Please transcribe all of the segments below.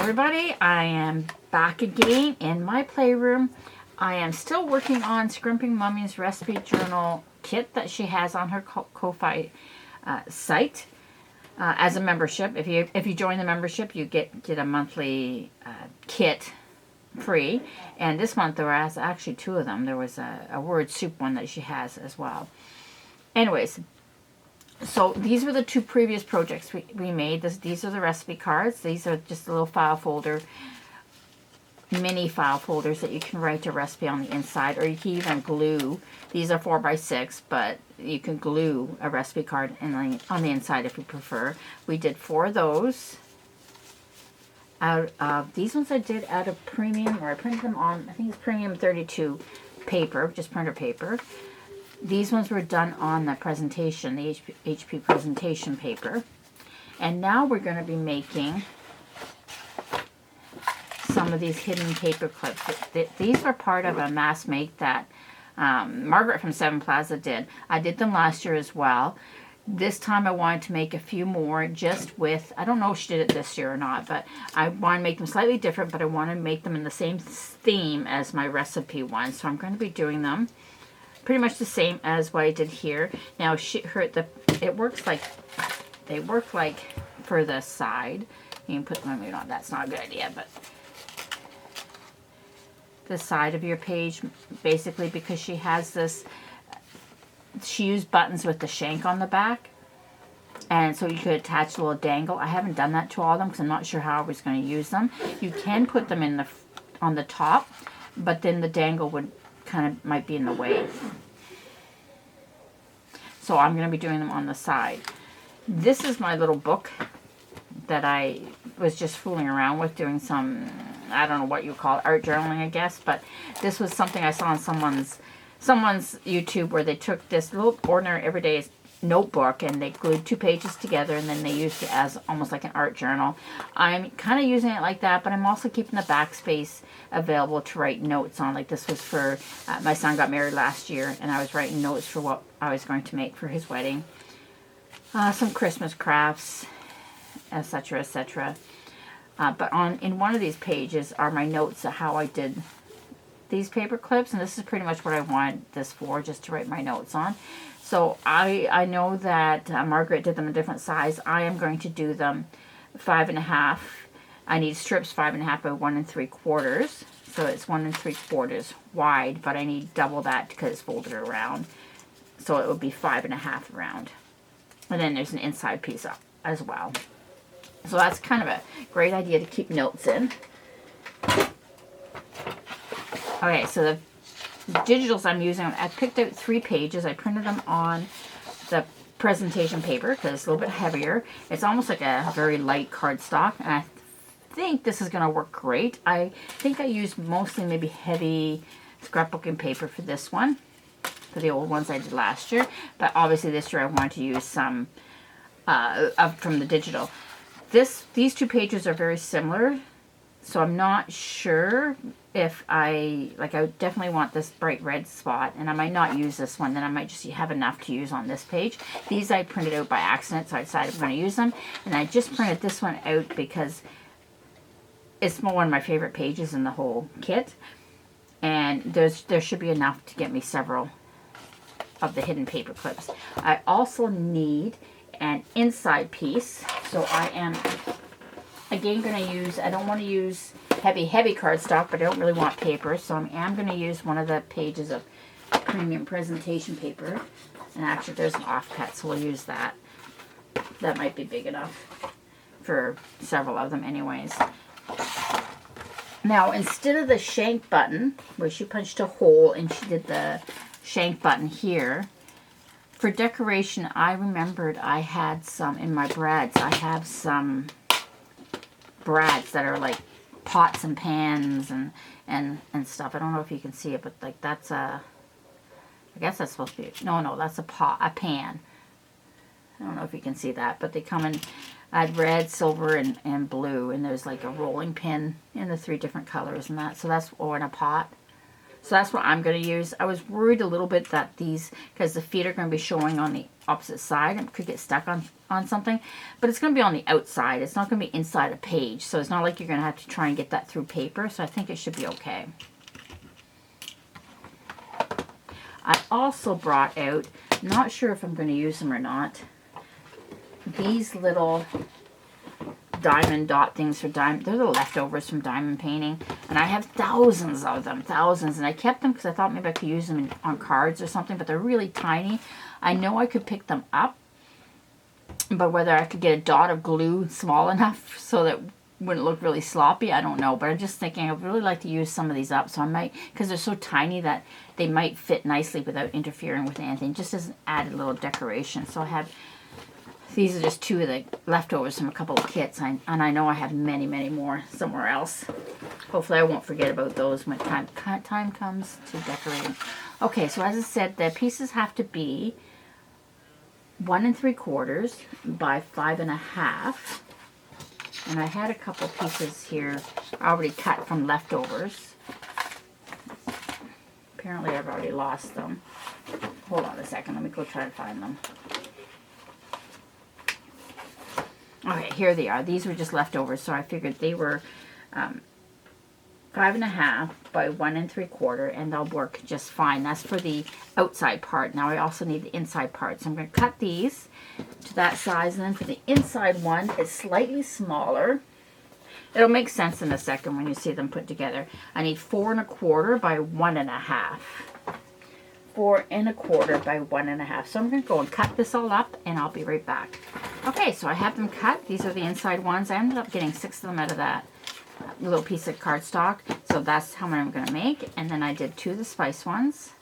everybody, I am back again in my playroom. I am still working on Scrimping Mummy's recipe journal kit that she has on her Ko-Fi site as a membership. If you join the membership, you get a monthly kit free, and this month there was actually two of them. There was a word soup one that she has as well. Anyways, so these were the two previous projects we made. These are the recipe cards. These are just a little file folder, mini file folders that you can write a recipe on the inside, or you can even glue. These are 4x6, but you can glue a recipe card on the inside if you prefer. We did 4 of those. Out of these ones I did out of premium, or I printed them on, I think it's premium 32 paper, just printer paper. These ones were done on the presentation, the HP presentation paper. And now we're going to be making some of these hidden paper clips. These were part of a mass make that Margaret from Seven Plaza did. I did them last year as well. This time I wanted to make a few more just with, I don't know if she did it this year or not, but I want to make them slightly different, but I want to make them in the same theme as my recipe ones. So I'm going to be doing them pretty much the same as what I did here. Now it works like, they work like for the side. You can put them, maybe not, that's not a good idea, but the side of your page, basically, because she has this, she used buttons with the shank on the back, and so you could attach a little dangle. I haven't done that to all of them because I'm not sure how I was going to use them. You can put them in on the top, but then the dangle would might be in the way. So I'm going to be doing them on the side. This is my little book that I was just fooling around with, doing some, I don't know what you call it, art journaling, I guess, but this was something I saw on someone's YouTube where they took this little ordinary everyday notebook and they glued 2 pages together, and then they used it as almost like an art journal. I'm kind of using it like that, but I'm also keeping the backspace available to write notes on. Like this was for, my son got married last year, and I was writing notes for what I was going to make for his wedding. Some Christmas crafts, etc., etc. But in one of these pages are my notes of how I did these paper clips, and this is pretty much what I want this for, just to write my notes on. So I know that Margaret did them a different size. I am going to do them 5.5. I need strips 5.5 by 1 3/4. So it's 1 3/4 wide, but I need double that because it's folded around. So it would be 5.5 around. And then there's an inside piece up as well. So that's kind of a great idea to keep notes in. Okay, so the digitals I'm using, I picked out 3 pages. I printed them on the presentation paper because it's a little bit heavier. It's almost like a very light cardstock, and I think this is going to work great. I think I used mostly maybe heavy scrapbooking paper for this one, for the old ones I did last year, but obviously this year I wanted to use some from the digital. These 2 pages are very similar, so I'm not sure if I definitely want this bright red spot, and I might not use this one. Then I might just have enough to use on this page. These I printed out by accident, so I decided I'm going to use them. And I just printed this one out because it's one of my favorite pages in the whole kit. And there should be enough to get me several of the hidden paper clips. I also need an inside piece, so I am again going to use, I don't want to use heavy cardstock, but I don't really want paper, so I am going to use one of the pages of premium presentation paper. And actually there's an offcut, so we'll use that. That might be big enough for several of them anyways. Now, instead of the shank button, where she punched a hole and she did the shank button here, for decoration, I remembered I had some in my brads. I have some brads that are like pots and pans and stuff. I don't know if you can see it, but like that's a, I guess that's supposed to be, no, that's a pan. I don't know if you can see that, but they come in, I had red, silver, and blue, and there's like a rolling pin in the 3 different colors and that. So that's, or in a pot. So that's what I'm going to use. I was worried a little bit that these, because the feet are going to be showing on the opposite side, and could get stuck on something. But it's going to be on the outside. It's not going to be inside a page. So it's not like you're going to have to try and get that through paper. So I think it should be okay. I also brought out, not sure if I'm going to use them or not, these little diamond dot things for diamond. They're the leftovers from diamond painting, and I have thousands of them, thousands, and I kept them because I thought maybe I could use them on cards or something, but they're really tiny. I know I could pick them up, but whether I could get a dot of glue small enough so that it wouldn't look really sloppy, I don't know. But I'm just thinking I'd really like to use some of these up, so I might, because they're so tiny that they might fit nicely without interfering with anything, just as an added little decoration. So I have, these are just two of the leftovers from a couple of kits, and I know I have many, many more somewhere else. Hopefully I won't forget about those when time comes to decorating. Okay, so as I said, the pieces have to be 1 3/4 by 5 1/2. And I had a couple pieces here already cut from leftovers. Apparently I've already lost them. Hold on a second, let me go try to find them. Okay, here they are. These were just leftovers, so I figured they were 5 1/2 by 1 3/4, and they'll work just fine. That's for the outside part. Now I also need the inside part, so I'm going to cut these to that size, and then for the inside one, it's slightly smaller. It'll make sense in a second when you see them put together. I need 4 1/4 by 1 1/2. 4 1/4 by 1 1/2. So I'm going to go and cut this all up, and I'll be right back. Okay, so I have them cut. These are the inside ones. I ended up getting 6 of them out of that little piece of cardstock. So that's how many I'm going to make. And then I did 2 of the spice ones.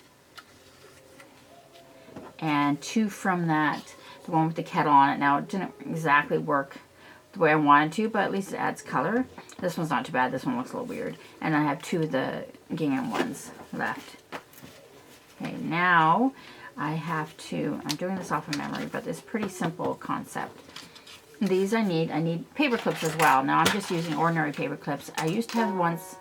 And 2 from that, the one with the kettle on it. Now, it didn't exactly work the way I wanted to, but at least it adds color. This one's not too bad. This one looks a little weird. And I have 2 of the gingham ones left. Okay, now I have to, I'm doing this off of memory, but it's a pretty simple concept. These I need paper clips as well. Now I'm just using ordinary paper clips. I used to have ones,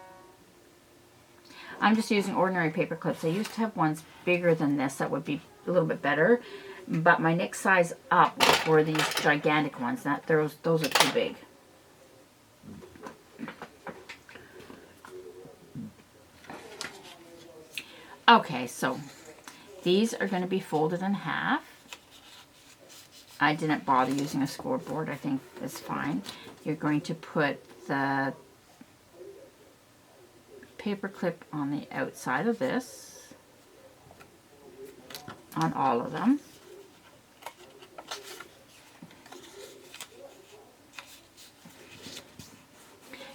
I'm just using ordinary paper clips. I used to have ones bigger than this that would be a little bit better, but my next size up were these gigantic ones. Those are too big. Okay, so these are going to be folded in half. I didn't bother using a scoreboard. I think it's fine. You're going to put the paper clip on the outside of this, on all of them.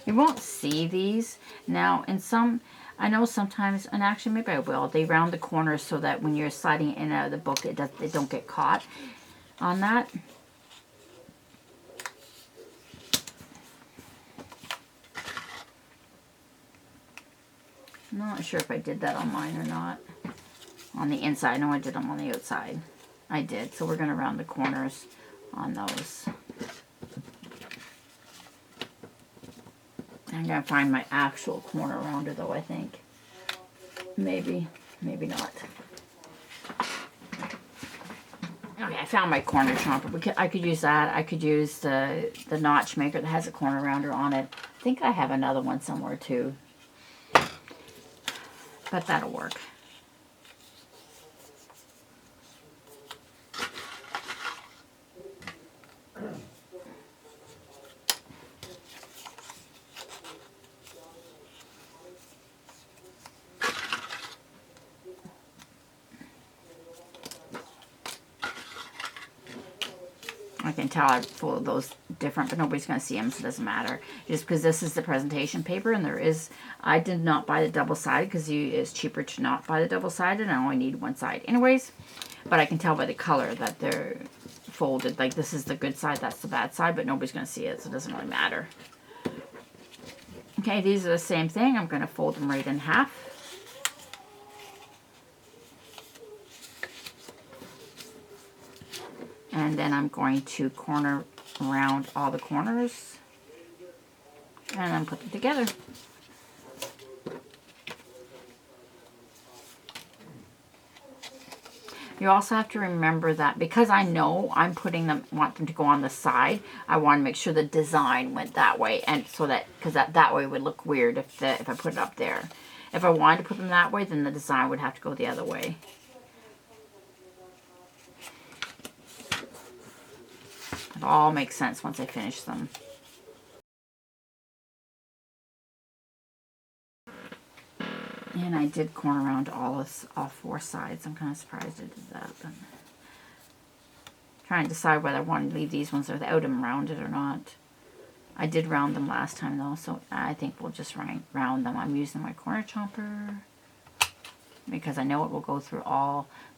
You won't see these. Now, in some, I know sometimes, and actually maybe I will, they round the corners so that when you're sliding in and out of the book, they don't get caught on that. I'm not sure if I did that on mine or not. On the inside, I know I did them on the outside. I did, so we're going to round the corners on those. I'm going to find my actual corner rounder though, I think. Maybe, maybe not. Okay, I found my corner chomper. I could use that. I could use the notch maker that has a corner rounder on it. I think I have another one somewhere too. But that'll work. I can tell I folded those different, but nobody's going to see them, so it doesn't matter. Just because this is the presentation paper, and there is, I did not buy the double-sided because it's cheaper to not buy the double-sided, and I only need one side anyways. But I can tell by the color that they're folded. Like, this is the good side, that's the bad side, but nobody's going to see it, so it doesn't really matter. Okay, these are the same thing. I'm going to fold them right in half. And then I'm going to corner around all the corners and then put them together. You also have to remember that because I know I'm putting them, want them to go on the side, I want to make sure the design went that way, and so that, because that way would look weird if I put it up there. If I wanted to put them that way, then the design would have to go the other way. It all makes sense once I finish them. And I did corner around all 4 sides. I'm kind of surprised I did that. But trying to decide whether I want to leave these ones without them rounded or not. I did round them last time though, so I think we'll just round them. I'm using my corner chomper because I know it will go through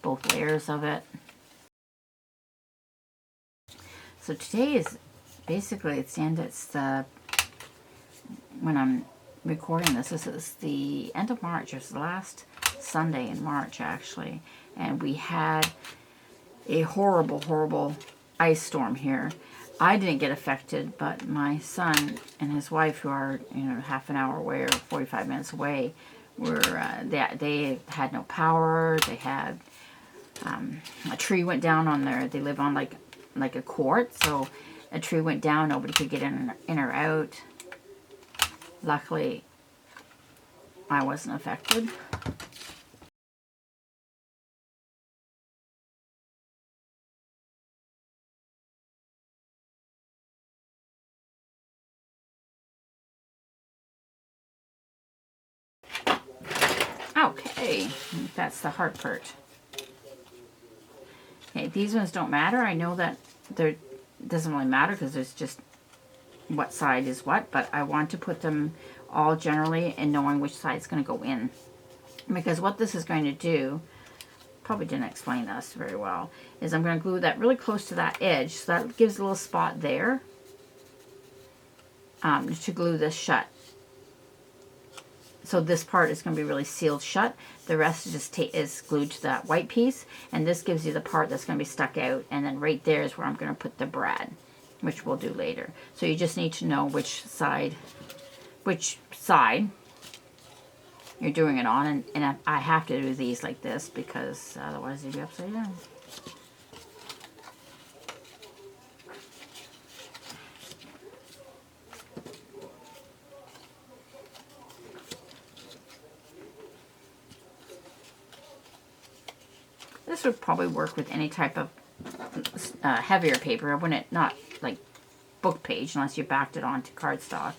both layers of it. So today is basically, it's the when I'm recording this is the end of March. It's the last Sunday in March actually, and we had a horrible ice storm here. I didn't get affected, but my son and his wife, who are half an hour away or 45 minutes away, were they had no power. They had a tree went down on they live on like a court, so a tree went down. Nobody could get in or out. Luckily, I wasn't affected. Okay, that's the hard part. Okay, these ones don't matter. I know that it doesn't really matter because there's just what side is what, but I want to put them all generally and knowing which side is going to go in. Because what this is going to do, probably didn't explain this very well, is I'm going to glue that really close to that edge, so that gives a little spot there to glue this shut. So this part is going to be really sealed shut. The rest is just is glued to that white piece, and this gives you the part that's going to be stuck out, and then right there is where I'm going to put the brad, which we'll do later. So you just need to know which side you're doing it on, and I have to do these like this because otherwise they'd be upside down. This would probably work with any type of heavier paper. I wouldn't, not like book page, unless you backed it onto cardstock.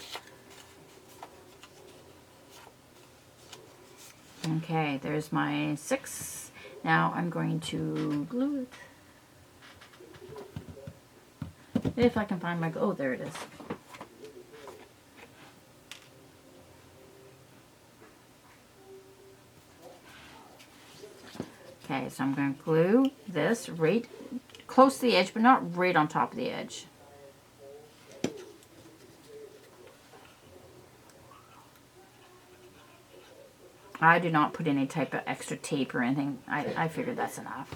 Okay, there's my 6. Now I'm going to glue it. If I can find my, oh, there it is. Okay, so I'm going to glue this right close to the edge, but not right on top of the edge. I do not put any type of extra tape or anything. I figured that's enough.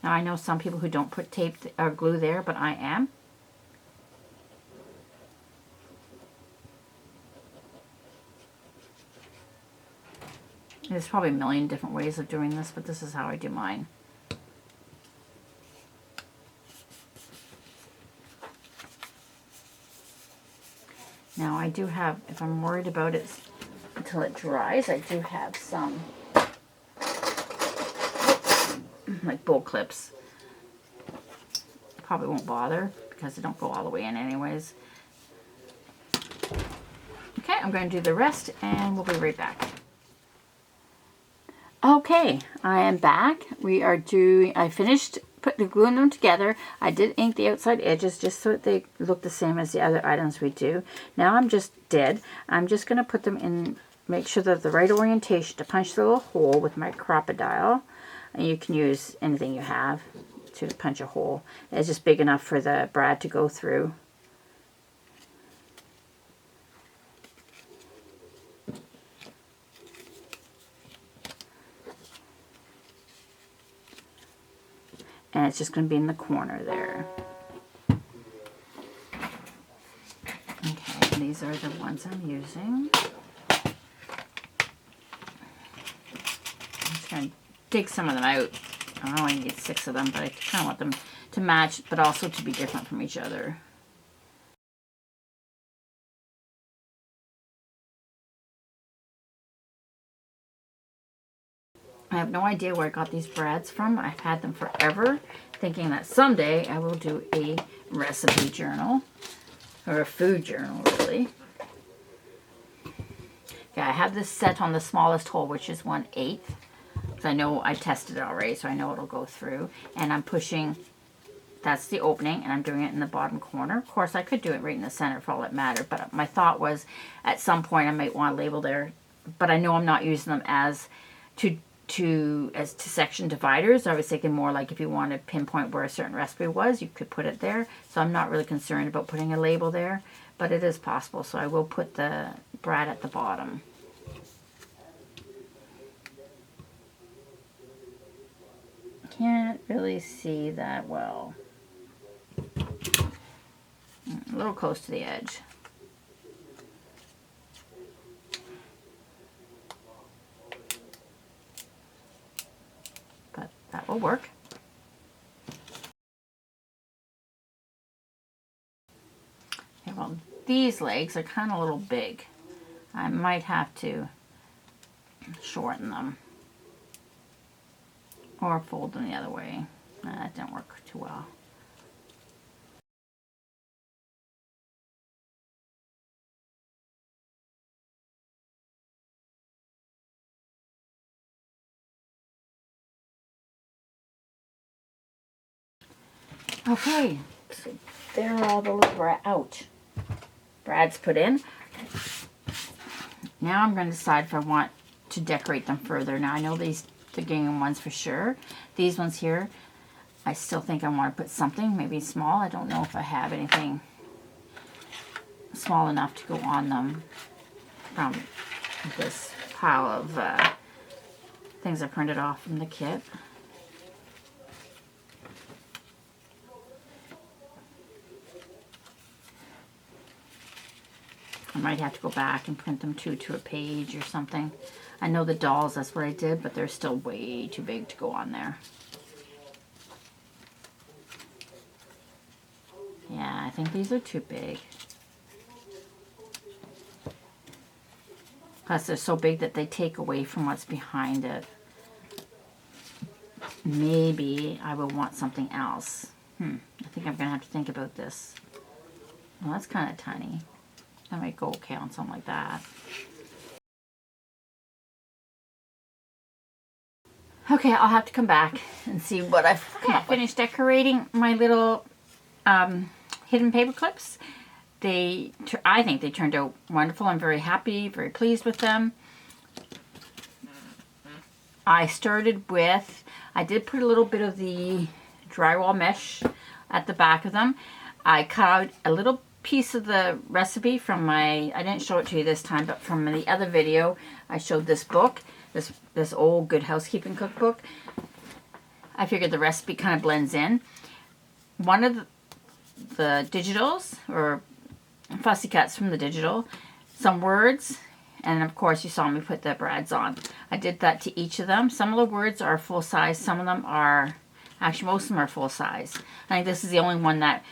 Now I know some people who don't put tape or glue there, but I am. There's probably a million different ways of doing this, but this is how I do mine. Now I do have, if I'm worried about it until it dries, I do have some like bowl clips. Probably won't bother because they don't go all the way in anyways. Okay, I'm going to do the rest and we'll be right back. Okay, I am back. I finished gluing them together. I did ink the outside edges just so that they look the same as the other items we do. Now I'm just going to put them in, make sure they're the right orientation to punch the little hole with my Crocodile. And you can use anything you have to punch a hole. It's just big enough for the brad to go through. And it's just going to be in the corner there. These are the ones I'm using. I'm just going to dig some of them out. I only need 6 of them, but I kind of want them to match, but also to be different from each other. I have no idea where I got these brads from. I've had them forever, thinking that someday I will do a recipe journal, or a food journal, really. Yeah, I have this set on the smallest hole, which is 1/8. Because I know I tested it already, so I know it'll go through. And I'm pushing, that's the opening, and I'm doing it in the bottom corner. Of course, I could do it right in the center for all that mattered, but my thought was at some point I might want a label there. But I know I'm not using them as to section dividers. I was thinking more like if you want to pinpoint where a certain recipe was, you could put it there. So I'm not really concerned about putting a label there, but it is possible. So I will put the brad at the bottom. Can't really see that well. A little close to the edge. But that will work. Okay, well, these legs are kind of a little big. I might have to shorten them. Or fold them the other way. That didn't work too well. Okay, so there are all the little brads put in. Now I'm going to decide if I want to decorate them further. Now I know the gingham ones for sure. These ones here, I still think I want to put something, maybe small. I don't know if I have anything small enough to go on them from this pile of things I printed off from the kit. I might have to go back and print them to a page or something. I know the dolls, that's what I did, but they're still way too big to go on there. Yeah, I think these are too big. Plus they're so big that they take away from what's behind it. Maybe I will want something else. I think I'm going to have to think about this. Well, that's kind of tiny. I might go okay on something like that. Okay, I'll have to come back and see what I've come up with. Finished decorating my little hidden paper clips. I think they turned out wonderful. I'm very happy, very pleased with them. I started with, I did put a little bit of the drywall mesh at the back of them. I cut out a little piece of the recipe from I didn't show it to you this time, but from the other video, I showed this book, this old Good Housekeeping cookbook. I figured the recipe kind of blends in. One of the digitals, or fussy cuts from the digital, some words, and of course you saw me put the brads on. I did that to each of them. Some of the words are full size, some of them are, actually most of them are full size. I think this is the only one that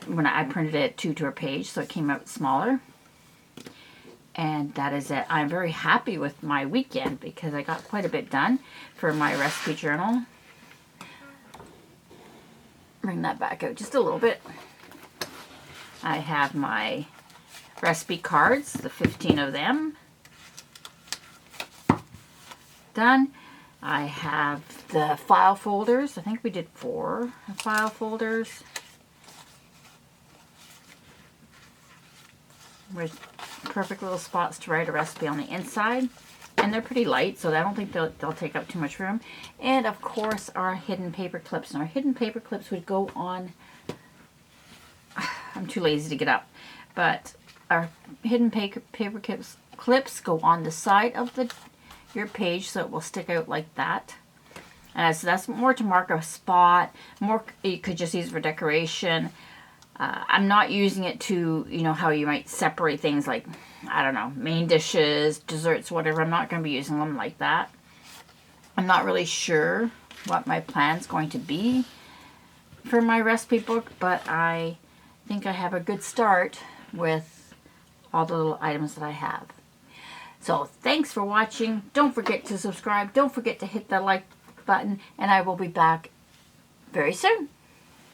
when I printed it to a page, so it came out smaller. And that is it. I'm very happy with my weekend because I got quite a bit done for my recipe journal. Bring that back out just a little bit. I have my recipe cards, the 15 of them, done. I have the file folders. I think we did 4 file folders. With perfect little spots to write a recipe on the inside. And they're pretty light, so I don't think they'll take up too much room. And of course our hidden paper clips. And our hidden paper clips would go on, I'm too lazy to get up, but our hidden paper clips go on the side of your page, so it will stick out like that. And so that's more to mark a spot. More, you could just use it for decoration. I'm not using it to, you know, how you might separate things like, I don't know, main dishes, desserts, whatever. I'm not going to be using them like that. I'm not really sure what my plan's going to be for my recipe book, but I think I have a good start with all the little items that I have. So thanks for watching. Don't forget to subscribe. Don't forget to hit the like button, and I will be back very soon.